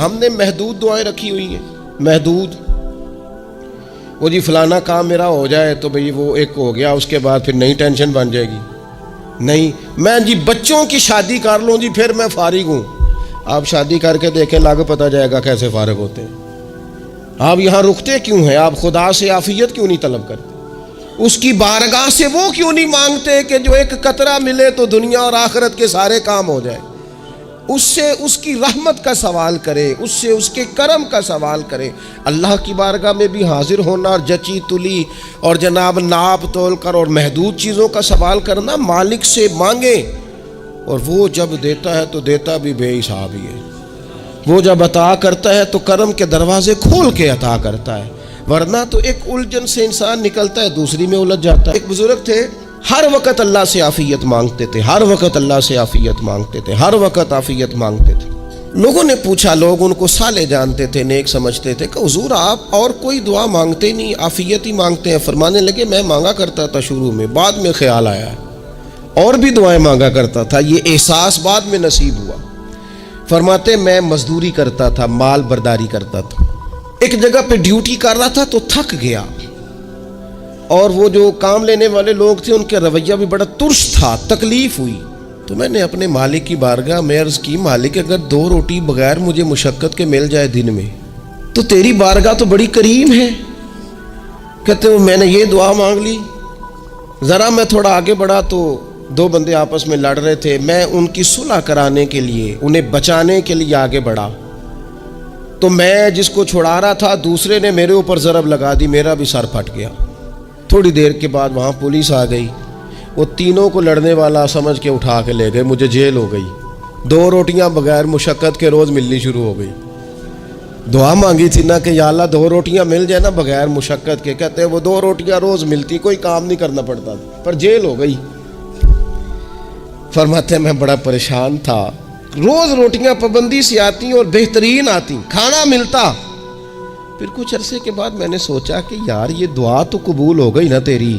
ہم نے محدود دعائیں رکھی ہوئی ہیں، محدود، وہ جی فلانا کام میرا ہو جائے تو بھئی وہ ایک ہو گیا، اس کے بعد پھر نئی ٹینشن بن جائے گی. نہیں، میں جی بچوں کی شادی کر لوں جی پھر میں فارغ ہوں. آپ شادی کر کے دیکھیں، لاگو پتہ جائے گا کیسے فارغ ہوتے ہیں. آپ یہاں رکتے کیوں ہیں؟ آپ خدا سے عافیت کیوں نہیں طلب کرتے؟ اس کی بارگاہ سے وہ کیوں نہیں مانگتے کہ جو ایک قطرہ ملے تو دنیا اور آخرت کے سارے کام ہو جائے؟ اس سے اس کی رحمت کا سوال کرے، اس سے اس کے کرم کا سوال کرے. اللہ کی بارگاہ میں بھی حاضر ہونا اور جچی تلی اور جناب ناپ تول کر اور محدود چیزوں کا سوال کرنا، مالک سے مانگے. اور وہ جب دیتا ہے تو دیتا بھی بے حساب ہی ہے. وہ جب عطا کرتا ہے تو کرم کے دروازے کھول کے عطا کرتا ہے، ورنہ تو ایک الجھن سے انسان نکلتا ہے دوسری میں الجھ جاتا ہے. ایک بزرگ تھے، ہر وقت اللہ سے عافیت مانگتے تھے، ہر وقت اللہ سے عافیت مانگتے تھے، ہر وقت عافیت مانگتے تھے. لوگوں نے پوچھا، لوگ ان کو صالح جانتے تھے، نیک سمجھتے تھے، کہ حضور آپ اور کوئی دعا مانگتے نہیں، عافیت ہی مانگتے ہیں. فرمانے لگے میں مانگا کرتا تھا شروع میں، بعد میں خیال آیا اور بھی دعائیں مانگا کرتا تھا، یہ احساس بعد میں نصیب ہوا. فرماتے میں مزدوری کرتا تھا، مال برداری کرتا تھا، ایک جگہ پہ ڈیوٹی کر رہا تھا تو تھک گیا، اور وہ جو کام لینے والے لوگ تھے ان کے رویہ بھی بڑا ترش تھا، تکلیف ہوئی. تو میں نے اپنے مالک کی بارگاہ میں عرض کی، مالک اگر 2 روٹی بغیر مجھے مشقت کے مل جائے دن میں تو تیری بارگاہ تو بڑی کریم ہے. کہتے ہیں میں نے یہ دعا مانگ لی. ذرا میں تھوڑا آگے بڑھا تو 2 بندے آپس میں لڑ رہے تھے، میں ان کی صلح کرانے کے لیے، انہیں بچانے کے لیے آگے بڑھا. تو میں جس کو چھڑا رہا تھا دوسرے نے میرے اوپر ضرب لگا دی، میرا بھی سر پھٹ گیا. تھوڑی دیر کے بعد وہاں پولیس آ گئی، وہ تینوں کو لڑنے والا سمجھ کے اٹھا کے لے گئے، مجھے جیل ہو گئی. 2 روٹیاں بغیر مشقت کے روز ملنی شروع ہو گئی. دعا مانگی تھی نا کہ یا اللہ 2 روٹیاں مل جائے نا بغیر مشقت کے. کہتے ہیں وہ 2 روٹیاں روز ملتی، کوئی کام نہیں کرنا پڑتا، پر جیل ہو گئی. فرماتے ہیں میں بڑا پریشان تھا، روز روٹیاں پابندی سے آتی اور بہترین آتی، کھانا ملتا. پھر کچھ عرصے کے بعد میں نے سوچا کہ یار یہ دعا تو قبول ہو گئی نا تیری،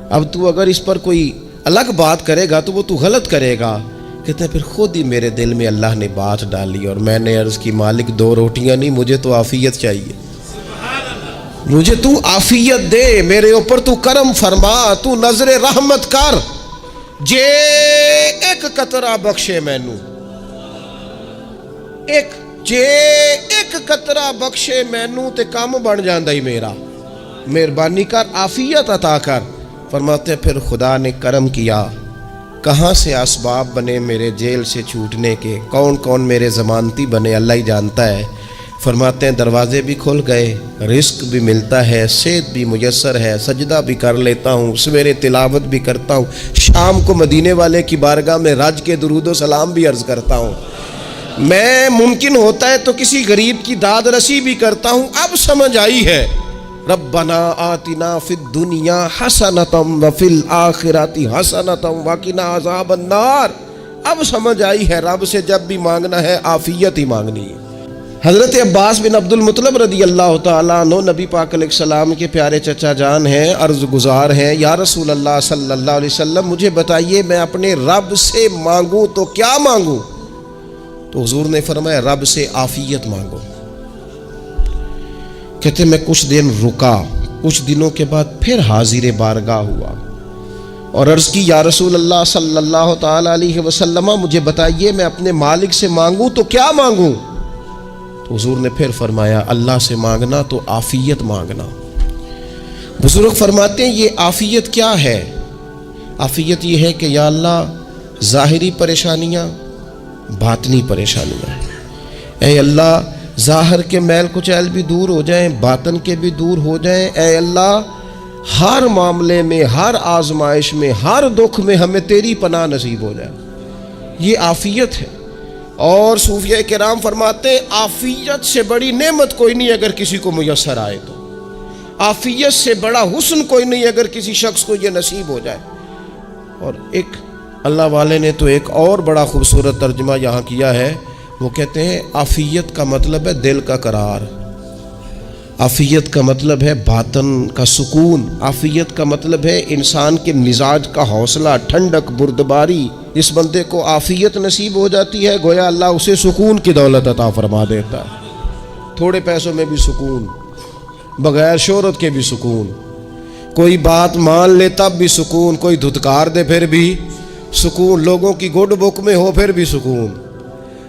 اب تو اگر اس پر کوئی الگ بات کرے گا تو وہ تو غلط کرے گا. کہتے ہیں پھر خود ہی میرے دل میں اللہ نے بات ڈالی اور میں نے عرض کی، مالک 2 روٹیاں نہیں، مجھے تو عافیت چاہیے، مجھے تو عافیت دے، میرے اوپر تو کرم فرما، تو نظر رحمت کر، جے ایک قطرہ بخشے مینوں، جے ایک قطرہ بخشے مینوں تے کام بن جاندا ہی میرا، مہربانی کر، عافیت عطا کر. فرماتے پھر خدا نے کرم کیا، کہاں سے اسباب بنے میرے جیل سے چھوٹنے کے، کون کون میرے ضمانتی بنے اللہ ہی جانتا ہے. فرماتے ہیں دروازے بھی کھل گئے، رزق بھی ملتا ہے، صحت بھی میسر ہے، سجدہ بھی کر لیتا ہوں، سویرے تلاوت بھی کرتا ہوں، شام کو مدینے والے کی بارگاہ میں رج کے درود و سلام بھی عرض کرتا ہوں، میں ممکن ہوتا ہے تو کسی غریب کی داد رسی بھی کرتا ہوں. اب سمجھ آئی ہے، ربنا آتنا فی الدنیا حسنۃ وفی الآخرۃ حسنۃ وقنا عذاب النار. اب سمجھ آئی ہے رب سے جب بھی مانگنا ہے عافیت ہی مانگنی ہے. حضرت عباس بن عبد المطلب رضی اللہ تعالیٰ عنہ نبی پاک علیہ السلام کے پیارے چچا جان ہیں، عرض گزار ہیں، یا رسول اللہ صلی اللہ علیہ وسلم مجھے بتائیے میں اپنے رب سے مانگوں تو کیا مانگوں؟ تو حضور نے فرمایا رب سے عافیت مانگو. کہتے میں کچھ دن رکا، کچھ دنوں کے بعد پھر حاضر بارگاہ ہوا اور عرض کی، یا رسول اللہ صلی اللہ تعالیٰ علیہ وسلم مجھے بتائیے میں اپنے مالک سے مانگوں تو کیا مانگوں؟ تو حضور نے پھر فرمایا اللہ سے مانگنا تو عافیت مانگنا. بزرگ فرماتے ہیں یہ عافیت کیا ہے؟ عافیت یہ ہے کہ یا اللہ ظاہری پریشانیاں، باطنی پریشانیاں، اے اللہ ظاہر کے میل کچیل بھی دور ہو جائیں، باطن کے بھی دور ہو جائیں. اے اللہ ہر معاملے میں، ہر آزمائش میں، ہر دکھ میں ہمیں تیری پناہ نصیب ہو جائے. یہ عافیت ہے. اور صوفیہ کرام فرماتے ہیں عافیت سے بڑی نعمت کوئی نہیں اگر کسی کو میسر آئے تو، عافیت سے بڑا حسن کوئی نہیں اگر کسی شخص کو یہ نصیب ہو جائے. اور ایک اللہ والے نے تو ایک اور بڑا خوبصورت ترجمہ یہاں کیا ہے، وہ کہتے ہیں عافیت کا مطلب ہے دل کا قرار. عافیت کا مطلب ہے باطن کا سکون، عافیت کا مطلب ہے انسان کے مزاج کا حوصلہ، ٹھنڈک، بردباری۔ اس بندے کو عافیت نصیب ہو جاتی ہے، گویا اللہ اسے سکون کی دولت عطا فرما دیتا ہے۔ تھوڑے پیسوں میں بھی سکون، بغیر شہرت کے بھی سکون، کوئی بات مان لے تب بھی سکون، کوئی دھتکار دے پھر بھی سکون، لوگوں کی گڈ بک میں ہو پھر بھی سکون،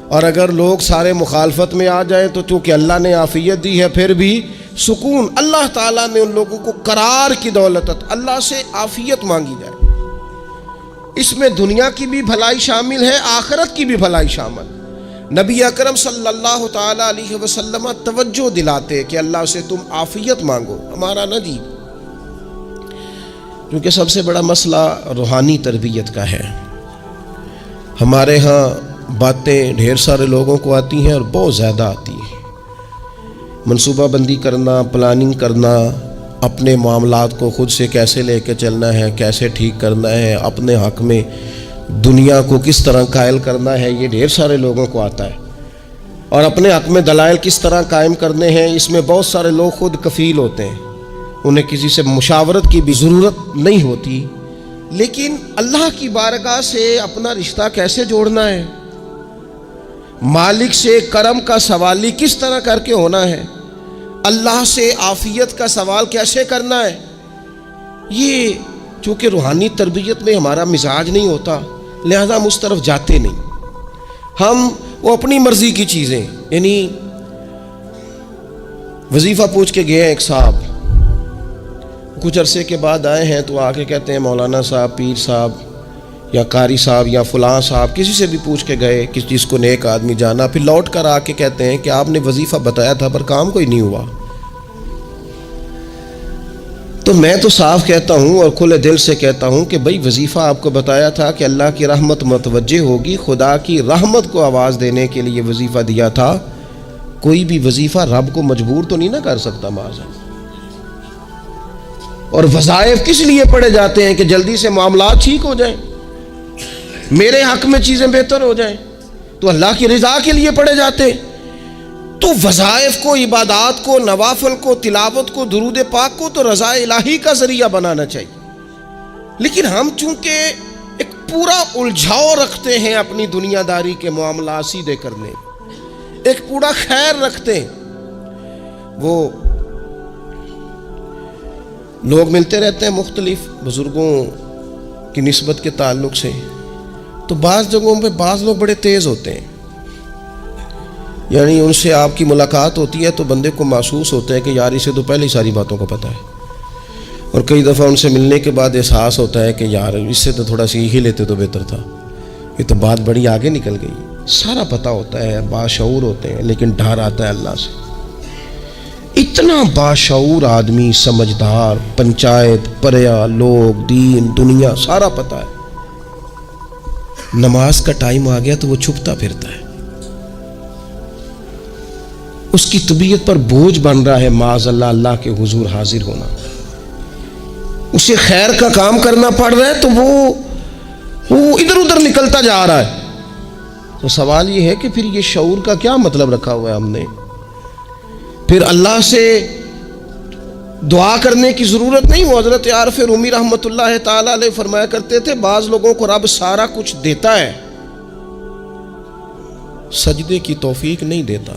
اور اگر لوگ سارے مخالفت میں آ جائیں تو چونکہ اللہ نے عافیت دی ہے پھر بھی سکون۔ اللہ تعالیٰ نے ان لوگوں کو قرار کی دولت، اللہ سے عافیت مانگی جائے، اس میں دنیا کی بھی بھلائی شامل ہے، آخرت کی بھی بھلائی شامل۔ نبی اکرم صلی اللہ تعالیٰ علیہ وسلم توجہ دلاتے کہ اللہ سے تم عافیت مانگو، ہمارا نہ جی، کیونکہ سب سے بڑا مسئلہ روحانی تربیت کا ہے۔ ہمارے ہاں باتیں ڈھیر سارے لوگوں کو آتی ہیں اور بہت زیادہ آتی ہیں، منصوبہ بندی کرنا، پلاننگ کرنا، اپنے معاملات کو خود سے کیسے لے کے چلنا ہے، کیسے ٹھیک کرنا ہے، اپنے حق میں دنیا کو کس طرح قائل کرنا ہے، یہ ڈھیر سارے لوگوں کو آتا ہے، اور اپنے حق میں دلائل کس طرح قائم کرنے ہیں، اس میں بہت سارے لوگ خود کفیل ہوتے ہیں، انہیں کسی سے مشاورت کی بھی ضرورت نہیں ہوتی۔ لیکن اللہ کی بارگاہ سے اپنا رشتہ کیسے جوڑنا ہے، مالک سے کرم کا سوالی کس طرح کر کے ہونا ہے، اللہ سے عافیت کا سوال کیسے کرنا ہے، یہ چونکہ روحانی تربیت میں ہمارا مزاج نہیں ہوتا، لہذا ہم اس طرف جاتے نہیں، ہم وہ اپنی مرضی کی چیزیں، یعنی وظیفہ پوچھ کے گئے ایک صاحب، کچھ عرصے کے بعد آئے ہیں تو آ کے کہتے ہیں مولانا صاحب، پیر صاحب یا قاری صاحب یا فلاں صاحب، کسی سے بھی پوچھ کے گئے، کس چیز کو نیک آدمی جانا، پھر لوٹ کر آ کے کہتے ہیں کہ آپ نے وظیفہ بتایا تھا پر کام کوئی نہیں ہوا۔ تو میں تو صاف کہتا ہوں اور کھلے دل سے کہتا ہوں کہ بھئی وظیفہ آپ کو بتایا تھا کہ اللہ کی رحمت متوجہ ہوگی، خدا کی رحمت کو آواز دینے کے لیے وظیفہ دیا تھا، کوئی بھی وظیفہ رب کو مجبور تو نہیں نہ کر سکتا معاذ اللہ۔ اور وظائف کس لیے پڑھے جاتے ہیں کہ جلدی سے معاملات ٹھیک ہو جائیں، میرے حق میں چیزیں بہتر ہو جائیں، تو اللہ کی رضا کے لیے پڑھے جاتے ہیں۔ تو وظائف کو، عبادات کو، نوافل کو، تلاوت کو، درود پاک کو تو رضا الہی کا ذریعہ بنانا چاہیے، لیکن ہم چونکہ ایک پورا الجھاؤ رکھتے ہیں اپنی دنیا داری کے معاملات سیدھے کرنے، ایک پورا خیر رکھتے ہیں۔ وہ لوگ ملتے رہتے ہیں مختلف بزرگوں کی نسبت کے تعلق سے، تو بعض جگہوں پہ بعض لوگ بڑے تیز ہوتے ہیں، یعنی ان سے آپ کی ملاقات ہوتی ہے تو بندے کو محسوس ہوتا ہے کہ یار اسے تو پہلے ہی ساری باتوں کا پتہ ہے، اور کئی دفعہ ان سے ملنے کے بعد احساس ہوتا ہے کہ یار اس سے تو تھوڑا سیکھ ہی لیتے تو بہتر تھا، یہ تو بات بڑی آگے نکل گئی۔ سارا پتہ ہوتا ہے، باشعور ہوتے ہیں، لیکن ڈر آتا ہے اللہ سے۔ اتنا باشعور آدمی، سمجھدار، پنچایت، پریا، لوگ، دین، دنیا سارا پتہ ہے، نماز کا ٹائم آ گیا تو وہ چھپتا پھرتا ہے، اس کی طبیعت پر بوجھ بن رہا ہے معاذ اللہ اللہ کے حضور حاضر ہونا، اسے خیر کا کام کرنا پڑ رہا ہے تو وہ ادھر ادھر نکلتا جا رہا ہے۔ تو سوال یہ ہے کہ پھر یہ شعور کا کیا مطلب رکھا ہوا ہے ہم نے؟ پھر اللہ سے دعا کرنے کی ضرورت نہیں۔ وہ حضرت عارف رومی رحمۃ اللہ تعالی علیہ فرمایا کرتے تھے بعض لوگوں کو رب سارا کچھ دیتا ہے، سجدے کی توفیق نہیں دیتا۔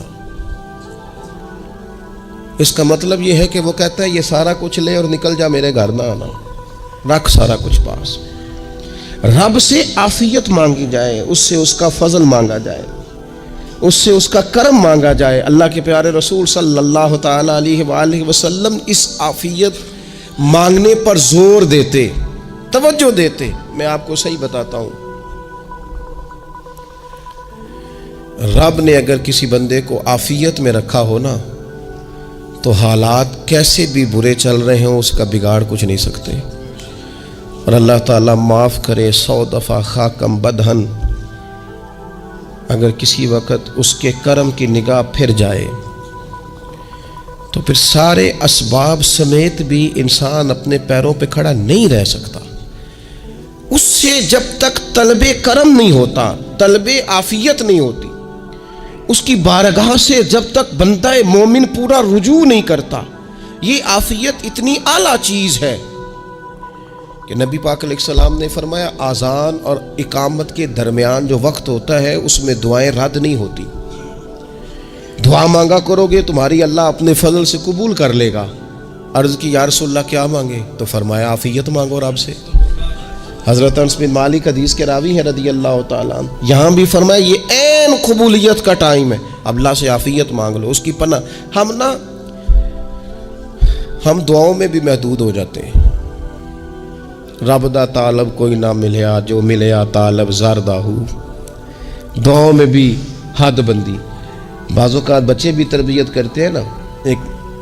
اس کا مطلب یہ ہے کہ وہ کہتا ہے یہ سارا کچھ لے اور نکل جا، میرے گھر نہ آنا، رکھ سارا کچھ پاس۔ رب سے عافیت مانگی جائے، اس سے اس کا فضل مانگا جائے، اس سے اس کا کرم مانگا جائے۔ اللہ کے پیارے رسول صلی اللہ تعالی علیہ وآلہ وسلم اس عافیت مانگنے پر زور دیتے، توجہ دیتے۔ میں آپ کو صحیح بتاتا ہوں، رب نے اگر کسی بندے کو عافیت میں رکھا ہو نا تو حالات کیسے بھی برے چل رہے ہوں اس کا بگاڑ کچھ نہیں سکتے۔ اور اللہ تعالیٰ معاف کرے، 100 دفعہ خاکم بدہن، اگر کسی وقت اس کے کرم کی نگاہ پھر جائے تو پھر سارے اسباب سمیت بھی انسان اپنے پیروں پہ کھڑا نہیں رہ سکتا۔ اس سے جب تک طلب کرم نہیں ہوتا، طلب عافیت نہیں ہوتی، اس کی بارگاہ سے جب تک بندہ مومن پورا رجوع نہیں کرتا، یہ عافیت اتنی اعلیٰ چیز ہے کہ نبی پاک علیہ السلام نے فرمایا اذان اور اقامت کے درمیان جو وقت ہوتا ہے اس میں دعائیں رد نہیں ہوتی. دعا مانگا کرو گے تمہاری اللہ اپنے فضل سے قبول کر لے گا. عرض کی یا رسول اللہ کیا مانگے؟ تو فرمایا عافیت مانگو رب سے. حضرت انس بن مالک حدیث کے راوی ہیں رضی اللہ تعالیٰ عنہ، یہاں بھی فرمایا یہ عین قبولیت کا ٹائم ہے، اب اللہ سے عافیت مانگ لو، اس کی پناہ. ہم دعاؤں میں بھی محدود ہو جاتے ہیں. رب دا طالب کوئی نہ ملیا، جو ملیا طالب زردہ ہو. دعاؤں میں بھی حد بندی. بعض اوقات بچے بھی تربیت کرتے ہیں نا. ایک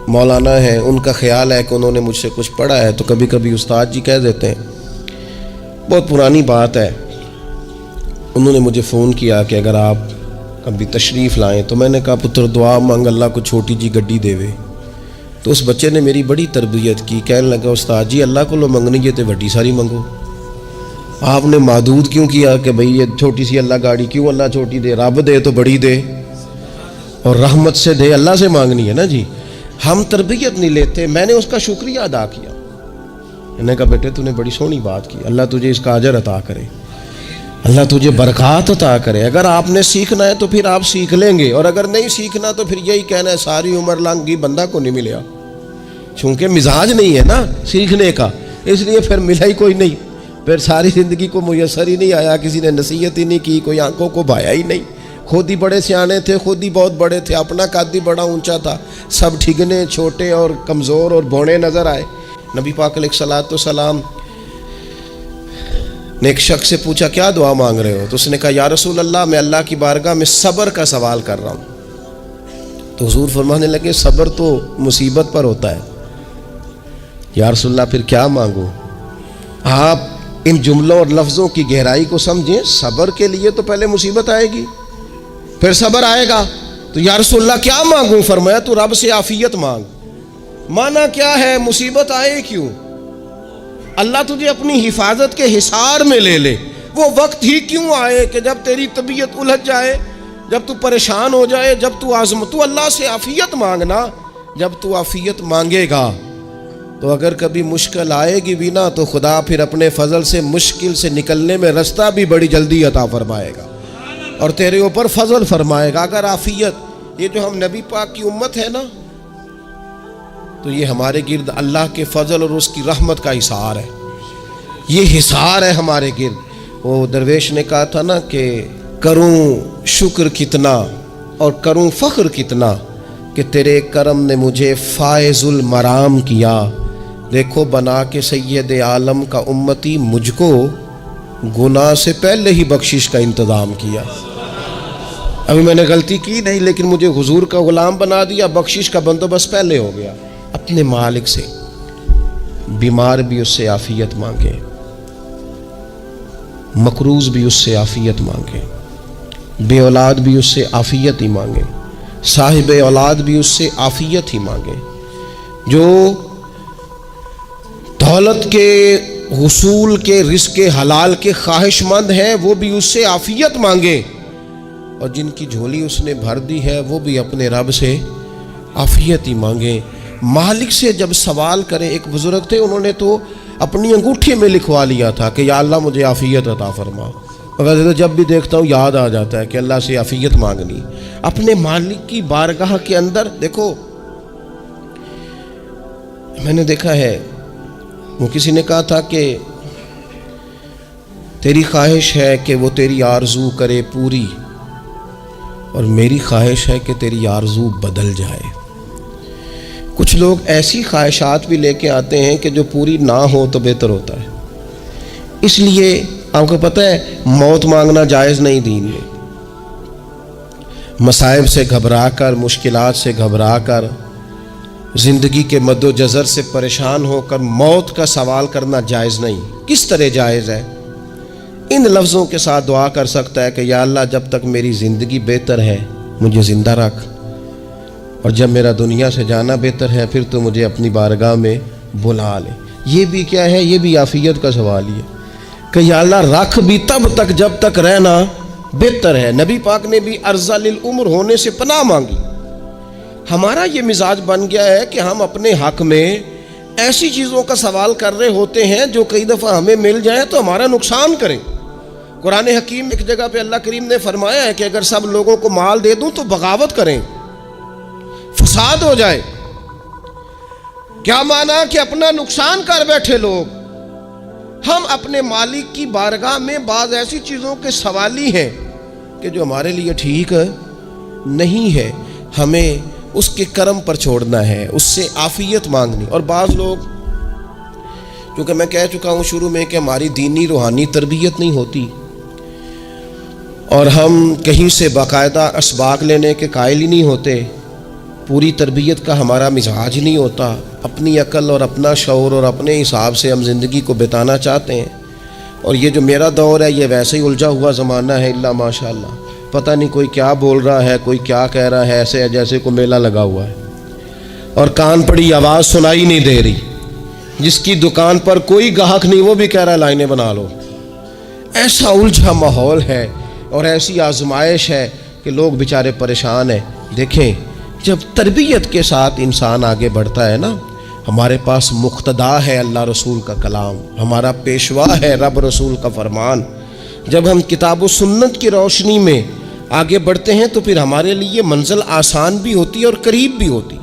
مولانا ہیں، ان کا خیال ہے کہ انہوں نے مجھ سے کچھ پڑھا ہے تو کبھی کبھی استاد جی کہہ دیتے ہیں، بہت پرانی بات ہے، انہوں نے مجھے فون کیا کہ اگر آپ کبھی تشریف لائیں، تو میں نے کہا پتر دعا مانگ اللہ کو چھوٹی جی گڈی دے وے. تو اس بچے نے میری بڑی تربیت کی، کہنے لگا استاد جی اللہ کو لو منگنی ہے تو وڈی ساری منگو. آپ نے محدود کیوں کیا کہ بھئی یہ چھوٹی سی اللہ گاڑی کیوں اللہ چھوٹی دے؟ رب دے تو بڑی دے اور رحمت سے دے، اللہ سے مانگنی ہے نا جی. ہم تربیت نہیں لیتے. میں نے اس کا شکریہ ادا کیا، میں نے کہا بیٹے تو نے بڑی سونی بات کی، اللہ تجھے اس کا اجر عطا کرے، اللہ تجھے برکات عطا کرے. اگر آپ نے سیکھنا ہے تو پھر آپ سیکھ لیں گے، اور اگر نہیں سیکھنا تو پھر یہی کہنا ہے ساری عمر لنگ گئی بندہ کو نہیں ملیا. چونکہ مزاج نہیں ہے نا سیکھنے کا، اس لیے پھر ملا ہی کوئی نہیں. پھر ساری زندگی کو میسر ہی نہیں آیا، کسی نے نصیحت ہی نہیں کی، کوئی آنکھوں کو بھایا ہی نہیں. خود ہی بڑے سیانے تھے، خود ہی بہت بڑے تھے، اپنا قد ہی بڑا اونچا تھا، سب ٹھگنے چھوٹے اور کمزور اور بونے نظر آئے. نبی پاک علیہ الصلوۃ والسلام نے ایک شخص سے پوچھا کیا دعا مانگ رہے ہو؟ تو اس نے کہا یا رسول اللہ میں اللہ کی بارگاہ میں صبر کا سوال کر رہا ہوں. تو حضور فرمانے لگے صبر تو مصیبت پر ہوتا ہے. یا رسول اللہ پھر کیا مانگو؟ آپ ان جملوں اور لفظوں کی گہرائی کو سمجھیں. صبر کے لیے تو پہلے مصیبت آئے گی، پھر صبر آئے گا. تو یا رسول اللہ کیا مانگوں؟ فرمایا تو رب سے عافیت مانگ. مانا کیا ہے؟ مصیبت آئے کیوں؟ اللہ تجھے اپنی حفاظت کے حصار میں لے لے. وہ وقت ہی کیوں آئے کہ جب تیری طبیعت الجھ جائے، جب تو پریشان ہو جائے، جب تو تو اللہ سے عافیت مانگنا. جب تو عافیت مانگے گا تو اگر کبھی مشکل آئے گی بھی نا تو خدا پھر اپنے فضل سے مشکل سے نکلنے میں رستہ بھی بڑی جلدی عطا فرمائے گا اور تیرے اوپر فضل فرمائے گا. اگر عافیت، یہ جو ہم نبی پاک کی امت ہے نا، تو یہ ہمارے گرد اللہ کے فضل اور اس کی رحمت کا حصار ہے. یہ حصار ہے ہمارے گرد. وہ درویش نے کہا تھا نا کہ کروں شکر کتنا اور کروں فخر کتنا کہ تیرے کرم نے مجھے فائز المرام کیا. دیکھو بنا کے سید عالم کا امتی مجھ کو گناہ سے پہلے ہی بخشش کا انتظام کیا. ابھی میں نے غلطی کی نہیں، لیکن مجھے حضور کا غلام بنا دیا، بخشش کا بندوبست پہلے ہو گیا. اپنے مالک سے بیمار بھی اس سے عافیت مانگے، مقروض بھی اس سے عافیت مانگے، بے اولاد بھی اس سے عافیت ہی مانگے، صاحب اولاد بھی اس سے عافیت ہی مانگے. جو دولت کے حصول کے رزق حلال کے خواہش مند ہیں وہ بھی اس سے عافیت مانگے، اور جن کی جھولی اس نے بھر دی ہے وہ بھی اپنے رب سے عافیت ہی مانگے. مالک سے جب سوال کریں، ایک بزرگ تھے انہوں نے تو اپنی انگوٹھی میں لکھوا لیا تھا کہ یا اللہ مجھے عافیت عطا فرما. مگر جب بھی دیکھتا ہوں یاد آ جاتا ہے کہ اللہ سے عافیت مانگنی. اپنے مالک کی بارگاہ کے اندر دیکھو، میں نے دیکھا ہے وہ کسی نے کہا تھا کہ تیری خواہش ہے کہ وہ تیری آرزو کرے پوری، اور میری خواہش ہے کہ تیری آرزو بدل جائے. کچھ لوگ ایسی خواہشات بھی لے کے آتے ہیں کہ جو پوری نہ ہو تو بہتر ہوتا ہے. اس لیے آپ کو پتہ ہے موت مانگنا جائز نہیں دین میں. مصائب سے گھبرا کر، مشکلات سے گھبرا کر، زندگی کے مد و جزر سے پریشان ہو کر موت کا سوال کرنا جائز نہیں. کس طرح جائز ہے؟ ان لفظوں کے ساتھ دعا کر سکتا ہے کہ یا اللہ جب تک میری زندگی بہتر ہے مجھے زندہ رکھ، اور جب میرا دنیا سے جانا بہتر ہے پھر تو مجھے اپنی بارگاہ میں بلا لے. یہ بھی کیا ہے؟ یہ بھی عافیت کا سوال ہی ہے کہ یا اللہ رکھ بھی تب تک جب تک رہنا بہتر ہے. نبی پاک نے بھی ارذل العمر ہونے سے پناہ مانگی. ہمارا یہ مزاج بن گیا ہے کہ ہم اپنے حق میں ایسی چیزوں کا سوال کر رہے ہوتے ہیں جو کئی دفعہ ہمیں مل جائیں تو ہمارا نقصان کریں. قرآن حکیم ایک جگہ پہ اللہ کریم نے فرمایا ہے کہ اگر سب لوگوں کو مال دے دوں تو بغاوت کریں, فساد ہو جائے. کیا مانا کہ اپنا نقصان کر بیٹھے لوگ. ہم اپنے مالک کی بارگاہ میں بعض ایسی چیزوں کے سوالی ہیں کہ جو ہمارے لیے ٹھیک نہیں ہے, ہمیں اس کے کرم پر چھوڑنا ہے, اس سے عافیت مانگنی. اور بعض لوگ, کیونکہ میں کہہ چکا ہوں شروع میں کہ ہماری دینی روحانی تربیت نہیں ہوتی اور ہم کہیں سے باقاعدہ اسباق لینے کے قائل ہی نہیں ہوتے, پوری تربیت کا ہمارا مزاج نہیں ہوتا, اپنی عقل اور اپنا شعور اور اپنے حساب سے ہم زندگی کو بتانا چاہتے ہیں. اور یہ جو میرا دور ہے یہ ویسے ہی الجھا ہوا زمانہ ہے, اللہ ماشاء اللہ, پتہ نہیں کوئی کیا بول رہا ہے, کوئی کیا کہہ رہا ہے, ایسے ہے جیسے کوئی میلہ لگا ہوا ہے اور کان پڑی آواز سنائی نہیں دے رہی. جس کی دکان پر کوئی گاہک نہیں وہ بھی کہہ رہا ہے لائنیں بنا لو. ایسا الجھا ماحول ہے اور ایسی آزمائش ہے کہ لوگ بیچارے پریشان ہیں. دیکھیں, جب تربیت کے ساتھ انسان آگے بڑھتا ہے نا, ہمارے پاس مقتدا ہے اللہ رسول کا کلام, ہمارا پیشوا ہے رب رسول کا فرمان. جب ہم کتاب و سنت کی روشنی میں آگے بڑھتے ہیں تو پھر ہمارے لیے منزل آسان بھی ہوتی ہے اور قریب بھی ہوتی.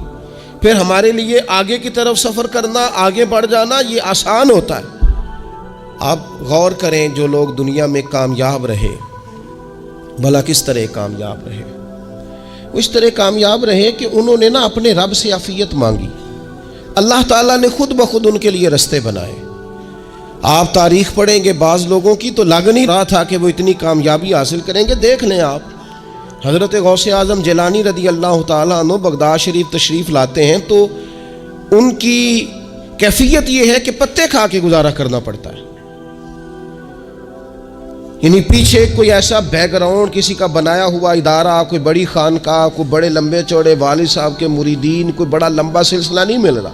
پھر ہمارے لیے آگے کی طرف سفر کرنا, آگے بڑھ جانا یہ آسان ہوتا ہے. آپ غور کریں, جو لوگ دنیا میں کامیاب رہے, بھلا کس طرح کامیاب رہے؟ اس طرح کامیاب رہے کہ انہوں نے نا اپنے رب سے عافیت مانگی. اللہ تعالیٰ نے خود بخود ان کے لیے رستے بنائے. آپ تاریخ پڑھیں گے بعض لوگوں کی تو لگ نہیں رہا تھا کہ وہ اتنی کامیابی حاصل کریں گے. دیکھ لیں آپ, حضرت غوث اعظم جیلانی رضی اللہ تعالیٰ عنہ بغداد شریف تشریف لاتے ہیں تو ان کی کیفیت یہ ہے کہ پتے کھا کے گزارا کرنا پڑتا ہے. یعنی پیچھے کوئی ایسا بیک گراؤنڈ کسی کا بنایا ہوا ادارہ, کوئی بڑی خانقاہ, کوئی بڑے لمبے چوڑے والد صاحب کے مریدین, کوئی بڑا لمبا سلسلہ نہیں مل رہا.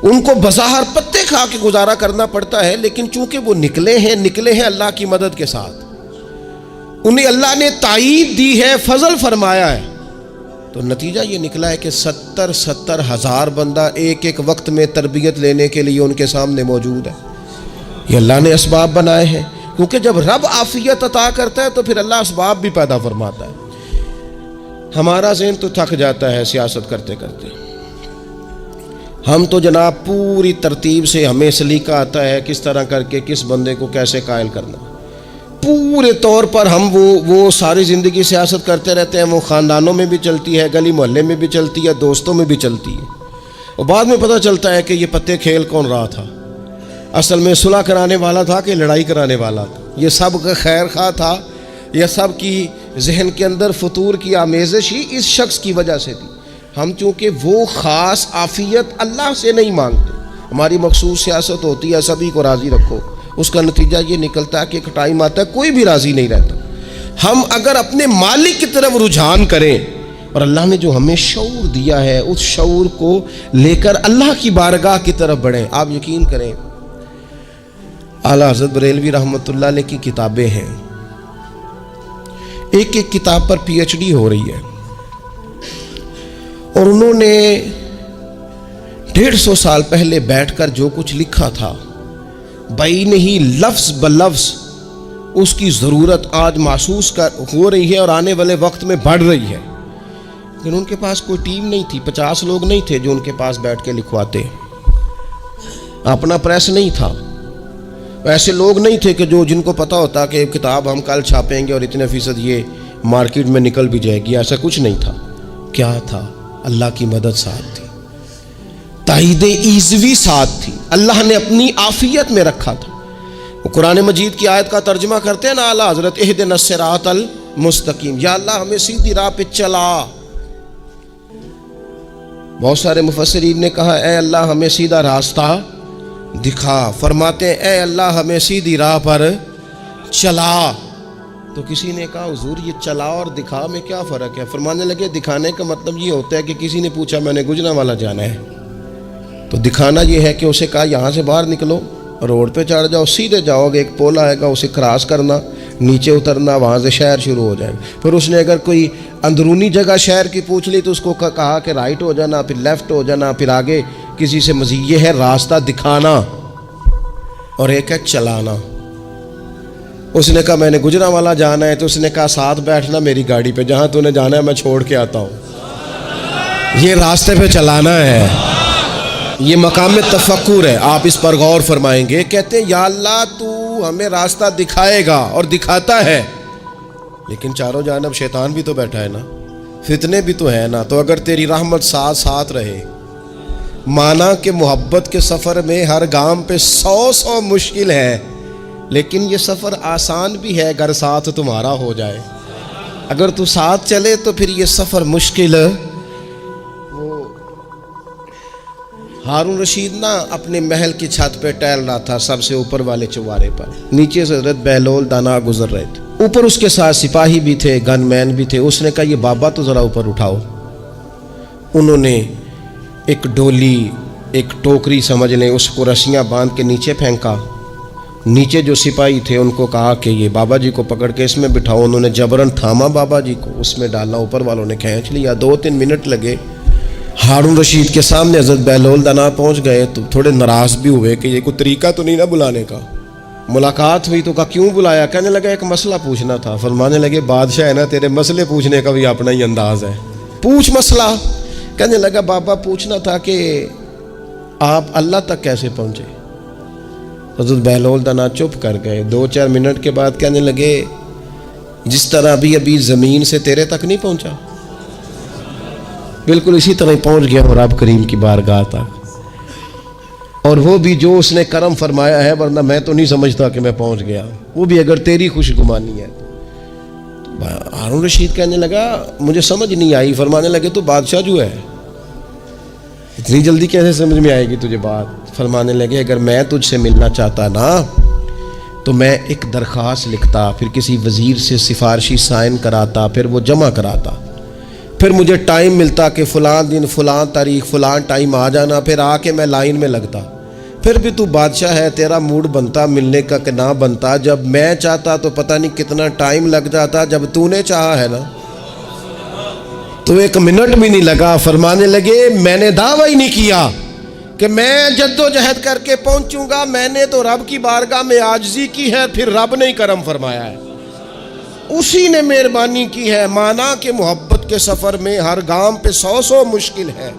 ان کو بظاہر پتے کھا کے گزارا کرنا پڑتا ہے, لیکن چونکہ وہ نکلے ہیں اللہ کی مدد کے ساتھ, انہیں اللہ نے تائید دی ہے, فضل فرمایا ہے, تو نتیجہ یہ نکلا ہے کہ 70 ہزار بندہ ایک ایک وقت میں تربیت لینے کے لیے ان کے سامنے موجود ہے. یہ اللہ نے اسباب بنائے ہیں, کیونکہ جب رب عافیت عطا کرتا ہے تو پھر اللہ اسباب بھی پیدا فرماتا ہے. ہمارا ذہن تو تھک جاتا ہے سیاست کرتے کرتے. ہم تو جناب پوری ترتیب سے ہمیں سلیقہ آتا ہے کس طرح کر کے کس بندے کو کیسے قائل کرنا. پورے طور پر ہم وہ ساری زندگی سیاست کرتے رہتے ہیں. وہ خاندانوں میں بھی چلتی ہے, گلی محلے میں بھی چلتی ہے, دوستوں میں بھی چلتی ہے, اور بعد میں پتہ چلتا ہے کہ یہ پتے کھیل کون رہا تھا. اصل میں صلح کرانے والا تھا کہ لڑائی کرانے والا تھا. یہ سب کا خیر خواہ تھا, یہ سب کی ذہن کے اندر فطور کی آمیزش ہی اس شخص کی وجہ سے تھی. ہم چونکہ وہ خاص عافیت اللہ سے نہیں مانگتے, ہماری مخصوص سیاست ہوتی ہے سبھی کو راضی رکھو. اس کا نتیجہ یہ نکلتا ہے کہ ایک ٹائم آتا ہے کوئی بھی راضی نہیں رہتا. ہم اگر اپنے مالک کی طرف رجحان کریں اور اللہ نے جو ہمیں شعور دیا ہے اس شعور کو لے کر اللہ کی بارگاہ کی طرف بڑھیں. آپ یقین کریں, اعلیٰ حضرت بریلوی رحمۃ اللہ علیہ کی کتابیں ہیں, ایک ایک کتاب پر پی ایچ ڈی ہو رہی ہے, اور انہوں نے 150 سال پہلے بیٹھ کر جو کچھ لکھا تھا بین ہی لفظ بلفظ اس کی ضرورت آج محسوس ہو رہی ہے اور آنے والے وقت میں بڑھ رہی ہے. لیکن ان کے پاس کوئی ٹیم نہیں تھی, 50 لوگ نہیں تھے جو ان کے پاس بیٹھ کے لکھواتے, اپنا پریس نہیں تھا, ایسے لوگ نہیں تھے کہ جن کو پتہ ہوتا کہ کتاب ہم کل چھاپیں گے اور اتنے فیصد یہ مارکیٹ میں نکل بھی جائے گی. ایسا کچھ نہیں تھا. کیا تھا؟ اللہ کی مدد ساتھ تھی, تائید ایزوی ساتھ تھی, اللہ نے اپنی عافیت میں رکھا تھا. وہ قرآن مجید کی آیت کا ترجمہ کرتے ہیں نا اعلیٰ حضرت, اہدنا الصراط المستقیم, یا اللہ ہمیں سیدھی راہ پہ چلا. بہت سارے مفسرین نے کہا اے اللہ ہمیں سیدھا راستہ دکھا. فرماتے ہیں اے اللہ ہمیں سیدھی راہ پر چلا. تو کسی نے کہا حضور یہ چلا اور دکھا میں کیا فرق ہے؟ فرمانے لگے دکھانے کا مطلب یہ ہوتا ہے کہ کسی نے پوچھا میں نے گجرانوالہ جانا ہے, تو دکھانا یہ ہے کہ اسے کہا یہاں سے باہر نکلو, روڈ پہ چڑھ جاؤ, سیدھے جاؤ گے, ایک پول آئے گا اسے کراس کرنا, نیچے اترنا، وہاں سے شہر شروع ہو جائے گا۔ پھر اس نے اگر کوئی اندرونی جگہ شہر کی پوچھ لی تو اس کو کہا کہ رائٹ ہو جانا، پھر لیفٹ ہو جانا، پھر آگے کسی سے مزید یہ ہے راستہ دکھانا اور ایک ہے چلانا۔ اس نے کہا میں نے گجرانوالا جانا ہے، تو اس نے کہا ساتھ بیٹھنا میری گاڑی پہ، جہاں تو نے جانا ہے میں چھوڑ کے آتا ہوں۔ یہ راستے پہ چلانا ہے، یہ مقام تفکر ہے، آپ اس پر غور فرمائیں گے۔ کہتے ہیں یا اللہ تو ہمیں راستہ دکھائے گا اور دکھاتا ہے، لیکن چاروں جانب شیطان بھی تو بیٹھا ہے نا، فتنے بھی تو ہے نا، تو اگر تیری رحمت ساتھ ساتھ رہے، مانا کہ محبت کے سفر میں ہر گام پہ 100 مشکل ہے، لیکن یہ سفر آسان بھی ہے اگر ساتھ تمہارا ہو جائے۔ اگر تو ساتھ چلے تو پھر یہ سفر مشکل ہے۔ ہارون رشید نا اپنے محل کی چھت پہ ٹہل رہا تھا، سب سے اوپر والے چوارے پر، نیچے سے حضرت بہلول دانا گزر رہے تھے، اوپر اس کے ساتھ سپاہی بھی تھے، گن مین بھی تھے۔ اس نے کہا یہ بابا تو ذرا اوپر اٹھاؤ۔ انہوں نے ایک ڈولی، ایک ٹوکری سمجھ لیں، اس کو رسیاں باندھ کے نیچے پھینکا۔ نیچے جو سپاہی تھے ان کو کہا کہ یہ بابا جی کو پکڑ کے اس میں بٹھاؤ۔ انہوں نے جبرن تھاما بابا جی کو، اس میں ڈالا، اوپر والوں نے کھینچ لیا۔ 2-3 منٹ لگے۔ ہارون رشید کے سامنے حضرت بہلول دانا پہنچ گئے تو تھوڑے ناراض بھی ہوئے کہ یہ کوئی طریقہ تو نہیں نا بلانے کا۔ ملاقات ہوئی تو کہا کیوں بلایا؟ کہنے لگا ایک مسئلہ پوچھنا تھا۔ فرمانے لگے بادشاہ ہے نا، تیرے مسئلے پوچھنے کا بھی اپنا ہی انداز ہے، پوچھ مسئلہ۔ کہنے لگا بابا پوچھنا تھا کہ آپ اللہ تک کیسے پہنچے؟ حضرت بہلول دانا چپ کر گئے۔ 2-4 منٹ کے بعد کہنے لگے جس طرح ابھی زمین سے تیرے تک نہیں پہنچا، بالکل اسی طرح پہنچ گیا اور رب کریم کی بارگاہ تک، اور وہ بھی جو اس نے کرم فرمایا ہے، ورنہ میں تو نہیں سمجھتا کہ میں پہنچ گیا، وہ بھی اگر تیری خوش گمانی ہے۔ ہارون رشید کہنے لگا مجھے سمجھ نہیں آئی۔ فرمانے لگے تو بادشاہ جو ہے، اتنی جلدی کیسے سمجھ میں آئے گی تجھے بات؟ فرمانے لگے اگر میں تجھ سے ملنا چاہتا نا تو میں ایک درخواست لکھتا، پھر کسی وزیر سے سفارشی سائن کراتا، پھر وہ جمع کراتا، پھر مجھے ٹائم ملتا کہ فلاں دن فلاں تاریخ فلاں ٹائم آ جانا، پھر آ کے میں لائن میں لگتا۔ پھر بھی تو بادشاہ ہے، تیرا موڈ بنتا ملنے کا کہ نہ بنتا۔ جب میں چاہتا تو پتہ نہیں کتنا ٹائم لگ جاتا، جب تو نے چاہا ہے نا تو 1 منٹ بھی نہیں لگا۔ فرمانے لگے میں نے دعویٰ ہی نہیں کیا کہ میں جدوجہد کر کے پہنچوں گا، میں نے تو رب کی بارگاہ میں عاجزی کی ہے، پھر رب نے ہی کرم فرمایا ہے، اسی نے مہربانی کی ہے۔ مانا کہ محبت کے سفر میں ہر گام پہ 100 مشکل ہے،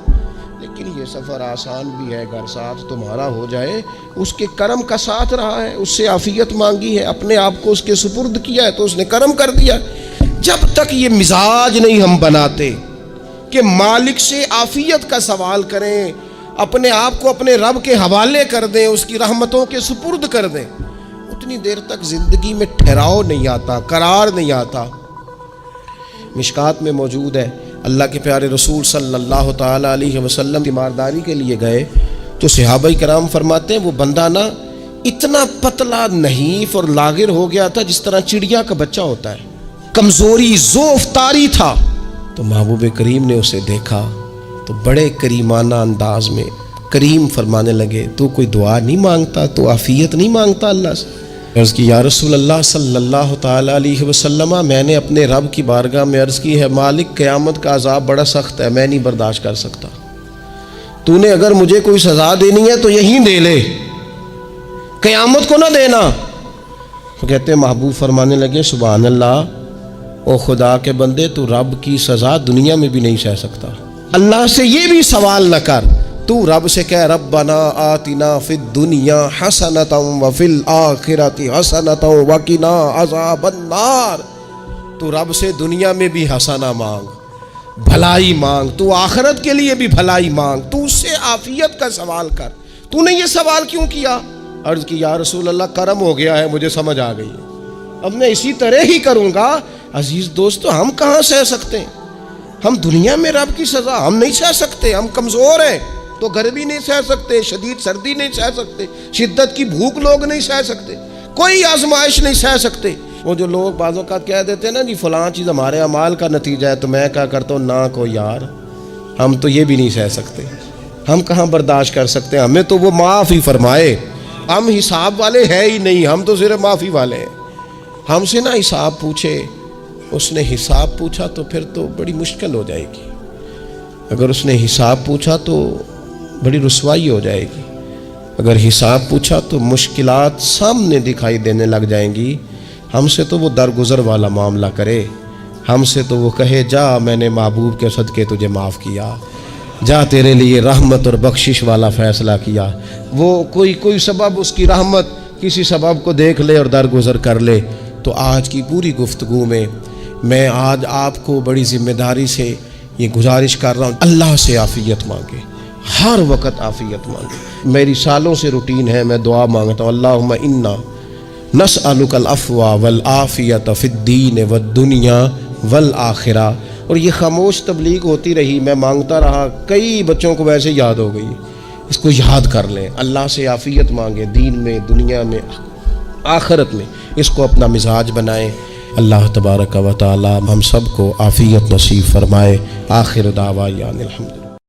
لیکن یہ سفر آسان بھی ہے اگر ساتھ تمہارا ہو جائے۔ اس کے کرم کا ساتھ رہا ہے، اس سے عافیت مانگی ہے، اپنے آپ کو اس کے سپرد کیا ہے تو اس نے کرم کر دیا۔ جب تک یہ مزاج نہیں ہم بناتے کہ مالک سے عافیت کا سوال کریں، اپنے آپ کو اپنے رب کے حوالے کر دیں، اس کی رحمتوں کے سپرد کر دیں، اتنی دیر تک زندگی میں ٹھہراؤ نہیں آتا، قرار نہیں آتا۔ مشکات میں موجود ہے، اللہ کے پیارے رسول صلی اللہ تعالیٰ علیہ وسلم تیمارداری کے لیے گئے تو صحابہ کرام فرماتے ہیں وہ بندہ نا اتنا پتلا نحیف اور لاغر ہو گیا تھا جس طرح چڑیا کا بچہ ہوتا ہے، کمزوری ضعف طاری تھا۔ تو محبوب کریم نے اسے دیکھا تو بڑے کریمانہ انداز میں کریم فرمانے لگے تو کوئی دعا نہیں مانگتا، تو عافیت نہیں مانگتا اللہ سے؟ عرض کی یا رسول اللہ صلی اللہ تعالیٰ علیہ وسلم، میں نے اپنے رب کی بارگاہ میں عرض کی ہے مالک قیامت کا عذاب بڑا سخت ہے، میں نہیں برداشت کر سکتا، تو نے اگر مجھے کوئی سزا دینی ہے تو یہیں دے لے، قیامت کو نہ دینا۔ تو کہتے ہیں محبوب فرمانے لگے سبحان اللہ، او خدا کے بندے تو رب کی سزا دنیا میں بھی نہیں سہ سکتا، اللہ سے یہ بھی سوال نہ کر، تو رب سے کہہ ربنا آتنا فی الدنیا حسنۃ وفی الآخرۃ حسنۃ وقنا عذاب النار، تو رب سے دنیا میں بھی حسنہ مانگ، بھلائی مانگ، تو آخرت کے لیے بھی بھلائی مانگ، تو اس سے عافیت کا سوال کر۔ تو نے یہ سوال کیوں کیا؟ عرض کی یا رسول اللہ کرم ہو گیا ہے، مجھے سمجھ آ گئی ہے، اب میں اسی طرح ہی کروں گا۔ عزیز دوستو ہم کہاں سہ سکتے ہیں؟ ہم دنیا میں رب کی سزا ہم نہیں سہ سکتے، ہم کمزور ہیں، تو گرمی نہیں سہ سکتے، شدید سردی نہیں سہ سکتے، شدت کی بھوک لوگ نہیں سہ سکتے، کوئی آزمائش نہیں سہ سکتے۔ وہ جو لوگ بعض اوقات کہہ دیتے ہیں نا جی فلاں چیز ہمارے اعمال کا نتیجہ ہے، تو میں کیا کرتا ہوں نہ کو یار ہم تو یہ بھی نہیں سہ سکتے، ہم کہاں برداشت کر سکتے ہیں، ہمیں تو وہ معاف ہی فرمائے، ہم حساب والے ہیں ہی نہیں، ہم تو صرف معافی والے ہیں، ہم سے نہ حساب پوچھے، اس نے حساب پوچھا تو پھر تو بڑی مشکل ہو جائے گی، اگر اس نے حساب پوچھا تو بڑی رسوائی ہو جائے گی، اگر حساب پوچھا تو مشکلات سامنے دکھائی دینے لگ جائیں گی۔ ہم سے تو وہ درگزر والا معاملہ کرے، ہم سے تو وہ کہے جا میں نے محبوب کے صدقے تجھے معاف کیا، جا تیرے لیے رحمت اور بخشش والا فیصلہ کیا۔ وہ کوئی سبب، اس کی رحمت کسی سبب کو دیکھ لے اور درگزر کر لے۔ تو آج کی پوری گفتگو میں آج آپ کو بڑی ذمہ داری سے یہ گزارش کر رہا ہوں، اللہ سے عافیت مانگے، ہر وقت عافیت مانگے۔ میری سالوں سے روٹین ہے، میں دعا مانگتا ہوں، اللہم انا نسألک العفو والعافیت فی الدین والدنیا والآخرہ۔ اور یہ خاموش تبلیغ ہوتی رہی، میں مانگتا رہا، کئی بچوں کو ویسے یاد ہو گئی، اس کو یاد کر لیں، اللہ سے عافیت مانگیں، دین میں، دنیا میں، آخرت میں، اس کو اپنا مزاج بنائیں۔ اللہ تبارک و تعالی ہم سب کو عافیت نصیب فرمائے۔ آخر دعوانا الحمدللہ۔